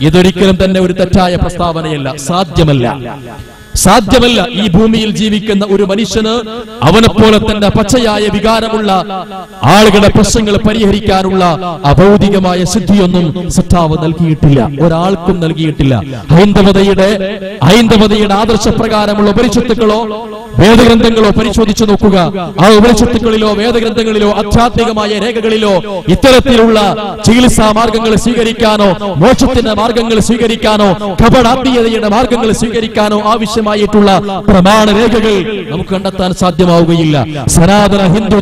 ഇതൊരിക്കലും തന്നെ ഒരു തെറ്റായ പ്രസ്താവനയല്ല, സാധ്യമല്ല. ഈ ഭൂമിയിൽ ജീവിക്കുന്ന ഒരു മനുഷ്യന് അവനെപ്പോലെ തന്നെ പച്ചയായ വികാരമുള്ള ആളുകളുടെ പ്രശ്നങ്ങൾ പരിഹരിക്കാനുള്ള അഭൗതികമായ സിദ്ധിയൊന്നും സൃഷ്ടാവ് നൽകിയിട്ടില്ല, ഒരാൾക്കും നൽകിയിട്ടില്ല. ഹൈന്ദവതയുടെ ആദർശപ്രകാരമുള്ള ഉപനിഷത്തുക്കളോ വേദഗ്രന്ഥങ്ങളോ പരിശോധിച്ചു നോക്കുക. ആ ഉപനിഷത്തുക്കളിലോ വേദഗ്രന്ഥങ്ങളിലോ ആധ്യാത്മികമായ രേഖകളിലോ ഇത്തരത്തിലുള്ള ചികിത്സാ മാർഗങ്ങൾ സ്വീകരിക്കാനോ മോക്ഷത്തിന്റെ മാർഗങ്ങൾ സ്വീകരിക്കാനോ കപടാത്മീയതയുടെ മാർഗങ്ങൾ സ്വീകരിക്കാനോ ആവശ്യമായിട്ടുള്ള പ്രമാണ രേഖകൾ നമുക്ക് കണ്ടെത്താൻ സാധ്യമാവുകയില്ല. സനാതന ഹിന്ദു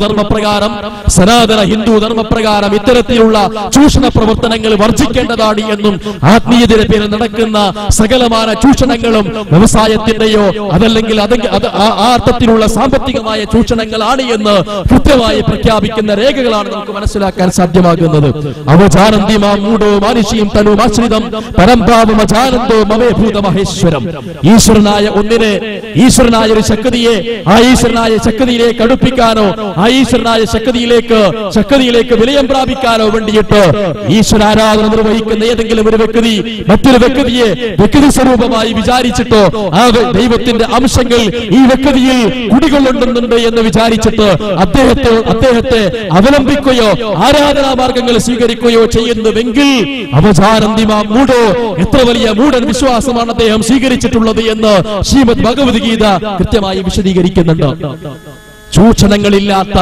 ധർമ്മപ്രകാരം ഇത്തരത്തിലുള്ള ചൂഷണ പ്രവർത്തനങ്ങൾ വർജിക്കേണ്ടതാണ് എന്നും ആത്മീയതയുടെ പേരിൽ നടക്കുന്ന സകലമാന ചൂഷണങ്ങളും വ്യവസായത്തിന്റെയോ അതല്ലെങ്കിൽ ആ അർത്ഥത്തിലുള്ള സാമ്പത്തികമായ ചൂഷണങ്ങളാണ് എന്ന് കൃത്യമായി പ്രഖ്യാപിക്കുന്ന രേഖകളാണ് നമുക്ക് മനസ്സിലാക്കാൻ സാധ്യമാകുന്നത്. ഈശ്വരനായ ഒരു ശക്തിയെ ആ ഈശ്വരനായ ശക്തിയിലേക്ക് അടുപ്പിക്കാനോ ആ ഈശ്വരനായ ശക്തിയിലേക്ക് വിലയം പ്രാപിക്കാനോ വേണ്ടിയിട്ട് ഈശ്വരാരാധന നിർവഹിക്കുന്ന ഏതെങ്കിലും ഒരു വ്യക്തി മറ്റൊരു വ്യക്തിയെ വ്യക്തി സ്വരൂപമായി വിചാരിച്ചിട്ടോ ആ ദൈവത്തിന്റെ അംശങ്ങൾ ഈ വ്യക്തിയിൽ കുടികൊള്ളുന്നുണ്ട് എന്ന് വിചാരിച്ചിട്ട് അദ്ദേഹത്തെ അവലംബിക്കുകയോ ആരാധനാ മാർഗങ്ങൾ സ്വീകരിക്കുകയോ ചെയ്യുന്നുവെങ്കിൽ എത്ര വലിയ മൂഢൻ വിശ്വാസമാണ് അദ്ദേഹം സ്വീകരിച്ചിട്ടുള്ളത് എന്ന് ശ്രീമദ് ഭഗവത്ഗീത കൃത്യമായി വിശദീകരിക്കുന്നുണ്ട്. ചൂഷണങ്ങളില്ലാത്ത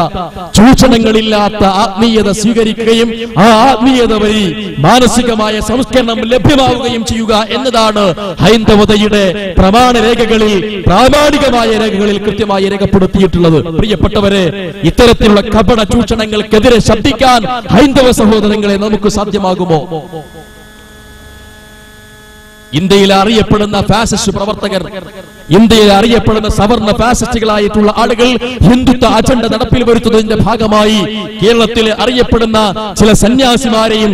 ആത്മീയത സ്വീകരിക്കുകയും ആ ആത്മീയത വഴി മാനസികമായ സംസ്കരണം ലഭ്യമാവുകയും ചെയ്യുക എന്നതാണ് ഹൈന്ദവതയുടെ പ്രമാണ രേഖകളിൽ പ്രാമാണികമായ രേഖകളിൽ കൃത്യമായി രേഖപ്പെടുത്തിയിട്ടുള്ളത്. പ്രിയപ്പെട്ടവരെ, ഇത്തരത്തിലുള്ള കപട ചൂഷണങ്ങൾക്കെതിരെ ശബ്ദിക്കാൻ ഹൈന്ദവ സഹോദരങ്ങളെ നമുക്ക് സാധ്യമാകുമോ? ഇന്ത്യയിൽ അറിയപ്പെടുന്ന ഫാസിസ്റ്റ് പ്രവർത്തകർ, ഇന്ത്യയിൽ അറിയപ്പെടുന്ന സവർണ ഫാസിസ്റ്റുകളായിട്ടുള്ള ആളുകൾ ഹിന്ദുത്വ അജണ്ട നടപ്പിൽ വരുത്തുന്നതിന്റെ ഭാഗമായി കേരളത്തിൽ അറിയപ്പെടുന്ന ചില സന്യാസിമാരെയും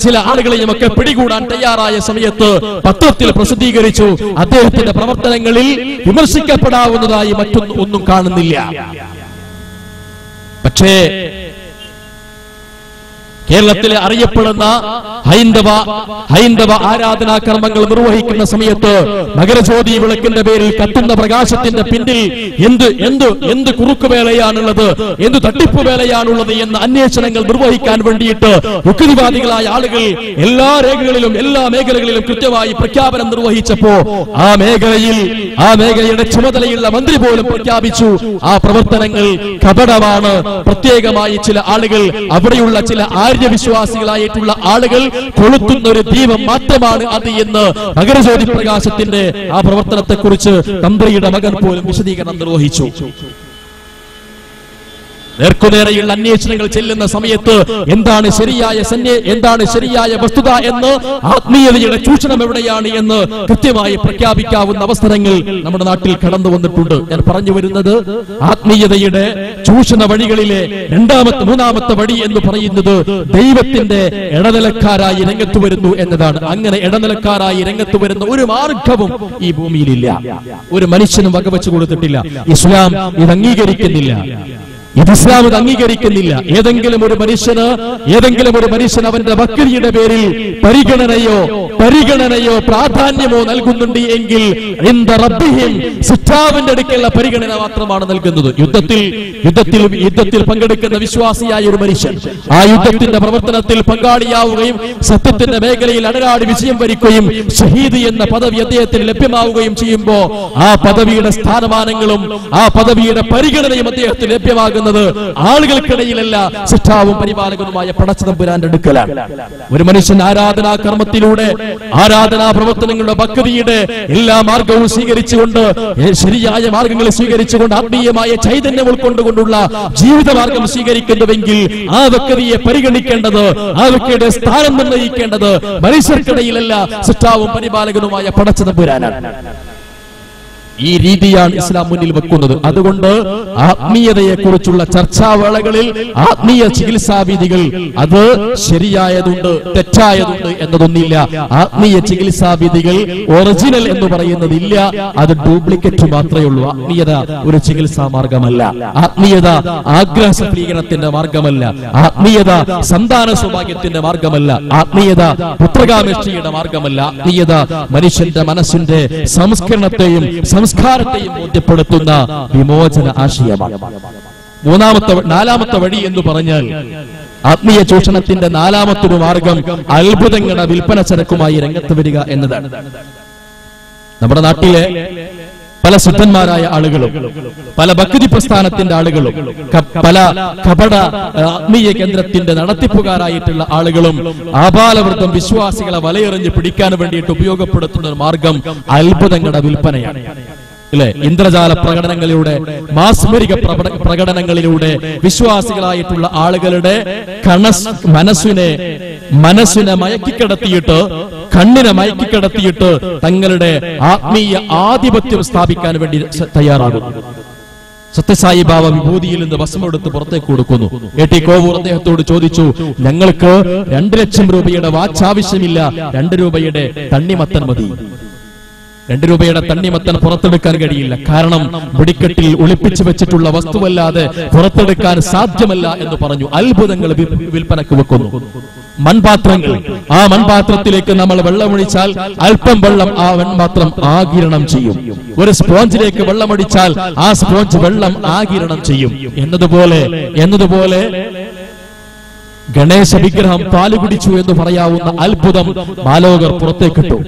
ചില ആളുകളെയും ഒക്കെ പിടികൂടാൻ തയ്യാറായ സമയത്ത് പത്രത്തിൽ പ്രസിദ്ധീകരിച്ചു. അദ്ദേഹത്തിന്റെ പ്രവർത്തനങ്ങളിൽ വിമർശിക്കപ്പെടാവുന്നതായി മറ്റൊന്നും കാണുന്നില്ല. പക്ഷേ കേരളത്തിലെ അറിയപ്പെടുന്ന ഹൈന്ദവ ആരാധനാ കർമ്മങ്ങൾ നിർവഹിക്കുന്ന സമയത്ത് മകരജ്യോതി വിളക്കിന്റെ പേരിൽ കത്തുന്ന പ്രകാശത്തിന്റെ പിന്നിൽ എന്ത് കുറുക്കുവേലയാണുള്ളത്, എന്ത് തട്ടിപ്പ് വേലയാണുള്ളത് എന്ന അന്വേഷണങ്ങൾ നിർവഹിക്കാൻ വേണ്ടിയിട്ട് യുക്തിവാദികളായ ആളുകൾ എല്ലാ രേഖകളിലും എല്ലാ മേഖലകളിലും കൃത്യമായി പ്രഖ്യാപനം നിർവഹിച്ചപ്പോ ആ മേഖലയുടെ ചുമതലയുള്ള മന്ത്രി പോലും പ്രഖ്യാപിച്ചു ആ പ്രവർത്തനങ്ങൾ കപടമാണ്. പ്രത്യേകമായി ചില ആളുകൾ, അവിടെയുള്ള ചില വിശ്വാസികളായിട്ടുള്ള ആളുകൾ കൊളുത്തുന്ന ഒരു ദീപം മാത്രമാണ് അത് എന്ന് മകരജ്യോതി പ്രകാശത്തിന്റെ ആ പ്രവർത്തനത്തെ കുറിച്ച് തന്ത്രിയുടെ മകൻ പോലും വിശദീകരണം നിർവഹിച്ചു. നേർക്കുനേരെയുള്ള അന്വേഷണങ്ങൾ ചെല്ലുന്ന സമയത്ത് എന്താണ് ശരിയായ വസ്തുത എന്ന്, ആത്മീയതയുടെ ചൂഷണം എവിടെയാണ് എന്ന് കൃത്യമായി പ്രഖ്യാപിക്കാവുന്ന അവസരങ്ങൾ നമ്മുടെ നാട്ടിൽ കടന്നു വന്നിട്ടുണ്ട്. ഞാൻ പറഞ്ഞു വരുന്നത് ആത്മീയതയുടെ ചൂഷണ വഴികളിലെ മൂന്നാമത്തെ വഴി എന്ന് പറയുന്നത് ദൈവത്തിന്റെ ഇടനിലക്കാരായി രംഗത്ത് വരുന്നു എന്നതാണ്. അങ്ങനെ ഇടനിലക്കാരായി രംഗത്ത് വരുന്ന ഒരു മാർഗവും ഈ ഭൂമിയിലില്ല, ഒരു മനുഷ്യനും വകവെച്ചു കൊടുത്തിട്ടില്ല. ഇസ്ലാം ഇത് അംഗീകരിക്കുന്നില്ല. ഇസ്ലാം ഇത് അംഗീകരിക്കുന്നില്ല. ഏതെങ്കിലും ഒരു മനുഷ്യൻ അവന്റെ വക്രിയുടെ പേരിൽ പരിഗണനയോ പ്രാധാന്യമോ നൽകുന്നുണ്ട് എങ്കിൽ സിദ്ധാവിന്റെ അടുക്കലുള്ള പരിഗണന മാത്രമാണ് നൽകുന്നത്. യുദ്ധത്തിൽ പങ്കെടുക്കുന്ന വിശ്വാസിയായ ഒരു മനുഷ്യൻ ആ യുദ്ധത്തിന്റെ പ്രവർത്തനത്തിൽ പങ്കാളിയാവുകയും സത്യത്തിന്റെ മേഖലയിൽ അടരാടി വിജയം വരിക്കുകയും ഷഹീദ് എന്ന പദവി അദ്ദേഹത്തിന് ലഭ്യമാവുകയും ചെയ്യുമ്പോൾ ആ പദവിയുടെ സ്ഥാനമാനങ്ങളും ആ പദവിയുടെ പരിഗണനയും അദ്ദേഹത്തിന് ലഭ്യമാകുന്നത് ആളുകൾക്കിടയിലല്ല, സിദ്ധാവും പരിപാലകനുമായ പടച്ചതമ്പുരാന്റെ അടുക്കലാണ്. ഒരു മനുഷ്യൻ ആരാധനാ കർമ്മത്തിലൂടെ ആരാധനാ പ്രവർത്തനങ്ങളുടെ ഭക്തിയുടെ എല്ലാ മാർഗവും സ്വീകരിച്ചുകൊണ്ട് ശരിയായ മാർഗങ്ങൾ സ്വീകരിച്ചുകൊണ്ട് ആത്മീയമായ ചൈതന്യം ഉൾക്കൊണ്ടുകൊണ്ടുള്ള ജീവിതമാർഗം സ്വീകരിക്കുന്നുവെങ്കിൽ ആ വ്യക്തിയെ പരിഗണിക്കേണ്ടത്, ആ വ്യക്തിയുടെ സ്ഥാനം നിർണ്ണയിക്കേണ്ടത് മനുഷ്യർക്കിടയിലല്ല, സിദ്ധാവും പരിപാലകനുമായ പടച്ചതമ്പുരാനാണ്. ഈ രീതിയാണ് ഇസ്ലാം മുന്നിൽ വെക്കുന്നത്. അതുകൊണ്ട് ആത്മീയതയെ കുറിച്ചുള്ള ചർച്ചാവേളകളിൽ ആത്മീയ ചികിത്സാവിധികൾ അത് ശരിയായതുണ്ട് തെറ്റായതുണ്ട് എന്നതൊന്നില്ല. ആത്മീയ ചികിത്സാവിധികൾ ഒറിജിനൽ എന്ന് പറയുന്നതില്ല, അത് ഡ്യൂപ്ലിക്കേറ്റ് മാത്രമേ ഉള്ളൂ. ആത്മീയത ഒരു ചികിത്സാ മാർഗമല്ല. ആത്മീയത ആഗ്രഹ സഫലീകരണത്തിന്റെ മാർഗമല്ല. ആത്മീയത സന്താന സൗഭാഗ്യത്തിന്റെ മാർഗമല്ല. ആത്മീയത പുത്രകാമേഷ്ടിയുടെ മാർഗമല്ല. ആത്മീയത മനുഷ്യന്റെ മനസ്സിന്റെ സംസ്കരണത്തെയും സംസ്കാരത്തെയും ബോധ്യപ്പെടുത്തുന്ന വിമോചന ആശയമാണ്. നാലാമത്തെ വഴി എന്ന് പറഞ്ഞാൽ ആത്മീയ ചൂഷണത്തിന്റെ നാലാമത്തൊരു മാർഗം അത്ഭുതങ്ങളുടെ വിൽപ്പന ചരക്കുമായി രംഗത്ത് വരിക എന്നതാണ്. നമ്മുടെ നാട്ടിലെ പല സിദ്ധന്മാരായ ആളുകളും പല ഭക്തി പ്രസ്ഥാനത്തിന്റെ ആളുകളും പല കപട ആത്മീയ കേന്ദ്രത്തിന്റെ നടത്തിപ്പുകാരായിട്ടുള്ള ആളുകളും ആബാലവൃദ്ധം വിശ്വാസികളെ വലയെറിഞ്ഞ് പിടിക്കാൻ വേണ്ടിയിട്ട് ഉപയോഗപ്പെടുത്തുന്ന ഒരു മാർഗം അത്ഭുതങ്ങളുടെ വിൽപ്പനയാണ്. അല്ലെ, ഇന്ദ്രജാല പ്രകടനങ്ങളിലൂടെ മാസ്മരിക പ്രകടനങ്ങളിലൂടെ വിശ്വാസികളായിട്ടുള്ള ആളുകളുടെ മനസ്സിനെ മയക്കിക്കിടത്തിയിട്ട് കണ്ണിനെ മയക്കിക്കിടത്തിയിട്ട് തങ്ങളുടെ ആത്മീയ ആധിപത്യം സ്ഥാപിക്കാൻ വേണ്ടി തയ്യാറാകുന്നു. സത്യസായി ബാബ വിഭൂതിയിൽ നിന്ന് ഭസ്മെടുത്ത് പുറത്തേക്ക് കൊടുക്കുന്നു. എ.ടി. കോവൂർ അദ്ദേഹത്തോട് ചോദിച്ചു, ഞങ്ങൾക്ക് 2 ലക്ഷം രൂപയുടെ വാച്ച് ആവശ്യമില്ല, 2 രൂപയുടെ തണ്ണിമത്തൻ മതി. 2 രൂപയുടെ തണ്ണിമത്തൻ പുറത്തെടുക്കാൻ കഴിയില്ല, കാരണം വെടിക്കെട്ടിൽ ഒളിപ്പിച്ചു വെച്ചിട്ടുള്ള വസ്തുവല്ലാതെ പുറത്തെടുക്കാൻ സാധ്യമല്ല എന്ന് പറഞ്ഞു. അത്ഭുതങ്ങൾ വിൽപ്പനക്ക് വെക്കുന്നു. മൺപാത്രങ്ങൾ, ആ മൺപാത്രത്തിലേക്ക് നമ്മൾ വെള്ളമൊഴിച്ചാൽ അല്പം വെള്ളം ആ മൺപാത്രം ആഗിരണം ചെയ്യും. ഒരു സ്പോഞ്ചിലേക്ക് വെള്ളമൊഴിച്ചാൽ ആ സ്പോഞ്ച് വെള്ളം ആഗിരണം ചെയ്യും എന്നതുപോലെ ഗണേശ വിഗ്രഹം പാല് കുടിച്ചു എന്ന് പറയാവുന്ന അത്ഭുതം മാലോകർ പുറത്തേക്കിട്ടു.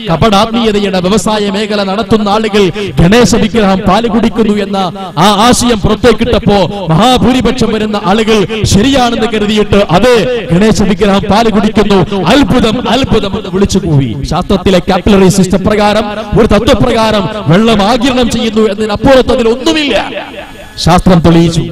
കപടാത്മീയതയുടെ വ്യവസായ മേഖല നടത്തുന്ന ആളുകൾ ഗണേശ വിഗ്രഹം പാല് കുടിക്കുന്നു എന്ന ആ ആശയം പുറത്തേക്കിട്ടപ്പോ മഹാഭൂരിപക്ഷം വരുന്ന ആളുകൾ ശരിയാണെന്ന് കരുതിയിട്ട് അതെ, ഗണേശ വിഗ്രഹം പാല് കുടിക്കുന്നു, അത്ഭുതം അത്ഭുതം എന്ന് വിളിച്ചു കൂവി. ശാസ്ത്രത്തിലെ കാപ്പിലറി സിസ്റ്റം പ്രകാരം, ഒരു തത്വപ്രകാരം വെള്ളം ആഗിരണം ചെയ്യുന്നു എന്നതിനപ്പുറത്ത് അതിലൊന്നുമില്ല. ശാസ്ത്രം തെളിയിച്ചു.